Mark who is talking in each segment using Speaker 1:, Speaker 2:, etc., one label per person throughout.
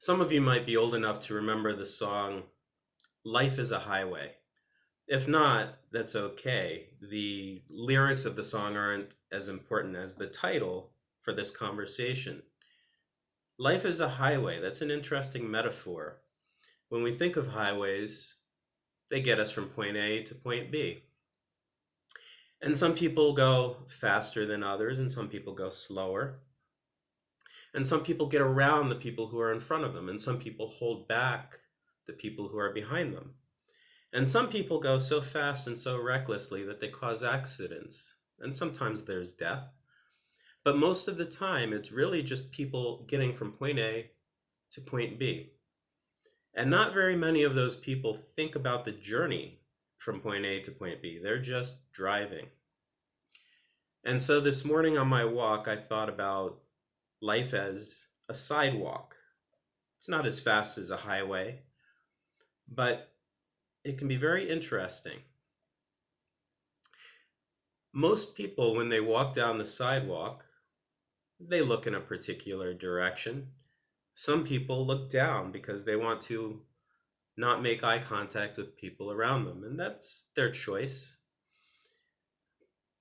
Speaker 1: Some of you might be old enough to remember the song Life is a Highway. If not, that's okay. The lyrics of the song aren't as important as the title for this conversation. Life is a highway. That's an interesting metaphor. When we think of highways, they get us from point A to point B. And some people go faster than others, and some people go slower. And some people get around the people who are in front of them, and some people hold back the people who are behind them. And some people go so fast and so recklessly that they cause accidents. And sometimes there's death. But most of the time, it's really just people getting from point A to point B. And not very many of those people think about the journey from point A to point B. They're just driving. And so this morning on my walk, I thought about life as a sidewalk. It's not as fast as a highway, but it can be very interesting. Most people, when they walk down the sidewalk, they look in a particular direction. Some people look down because they want to not make eye contact with people around them, and that's their choice.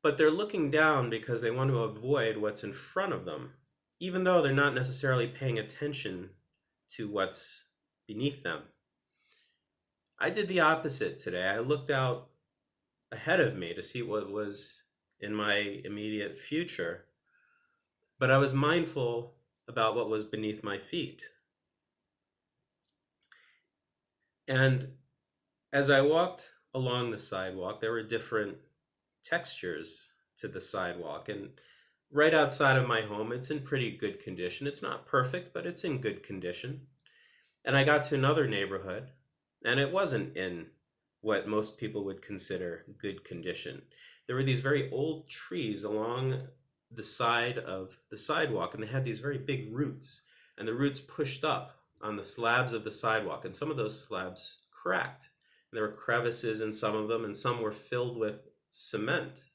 Speaker 1: But they're looking down because they want to avoid what's in front of them, even though they're not necessarily paying attention to what's beneath them. I did the opposite today. I looked out ahead of me to see what was in my immediate future, but I was mindful about what was beneath my feet. And as I walked along the sidewalk, there were different textures to the sidewalk. And right outside of my home, it's in pretty good condition. It's not perfect, but it's in good condition. And I got to another neighborhood, and it wasn't in what most people would consider good condition. There were these very old trees along the side of the sidewalk, and they had these very big roots, and the roots pushed up on the slabs of the sidewalk, and some of those slabs cracked. And there were crevices in some of them, and some were filled with cement.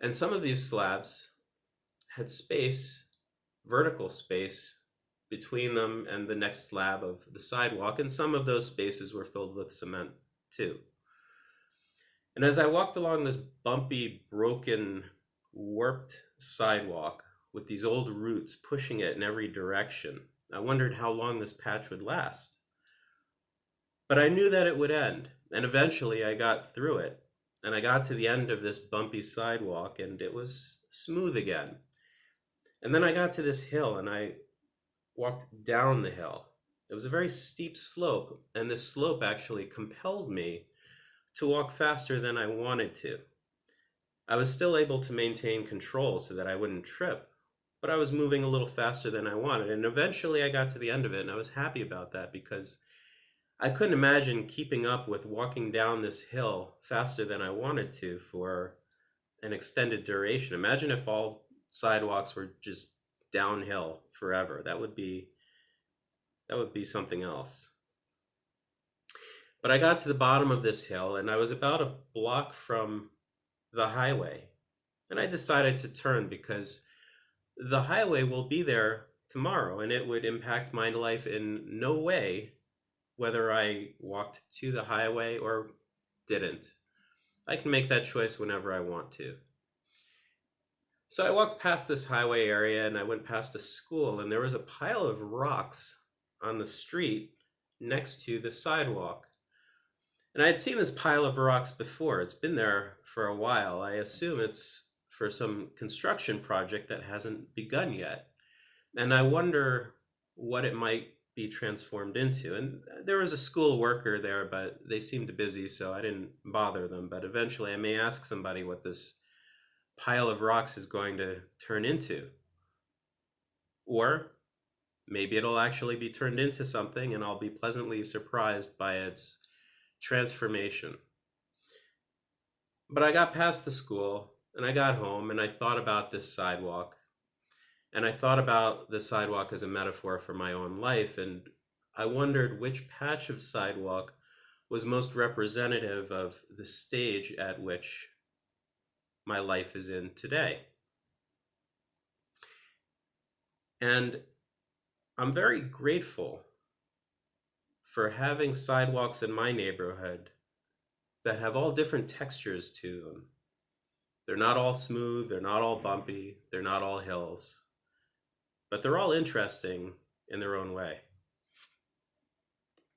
Speaker 1: And some of these slabs had space, vertical space, between them and the next slab of the sidewalk, and some of those spaces were filled with cement too. And as I walked along this bumpy, broken, warped sidewalk with these old roots pushing it in every direction, I wondered how long this patch would last. But I knew that it would end, and eventually I got through it, and I got to the end of this bumpy sidewalk, and it was smooth again. And then I got to this hill, and I walked down the hill. It was a very steep slope, and this slope actually compelled me to walk faster than I wanted to. I was still able to maintain control so that I wouldn't trip, but I was moving a little faster than I wanted. And eventually I got to the end of it, and I was happy about that because I couldn't imagine keeping up with walking down this hill faster than I wanted to for an extended duration. Imagine if all sidewalks were just downhill forever. That would be something else. But I got to the bottom of this hill, and I was about a block from the highway. And I decided to turn because the highway will be there tomorrow, and it would impact my life in no way whether I walked to the highway or didn't. I can make that choice whenever I want to. So I walked past this highway area, and I went past a school, and there was a pile of rocks on the street next to the sidewalk. And I had seen this pile of rocks before. It's been there for a while. I assume it's for some construction project that hasn't begun yet. And I wonder what it might be transformed into. And there was a school worker there, but they seemed busy, so I didn't bother them. But eventually I may ask somebody what this pile of rocks is going to turn into. Or maybe it'll actually be turned into something, and I'll be pleasantly surprised by its transformation. But I got past the school, and I got home, and I thought about this sidewalk. And I thought about the sidewalk as a metaphor for my own life, and I wondered which patch of sidewalk was most representative of the stage at which my life is in today. And I'm very grateful for having sidewalks in my neighborhood that have all different textures to them. They're not all smooth, they're not all bumpy, they're not all hills, but they're all interesting in their own way.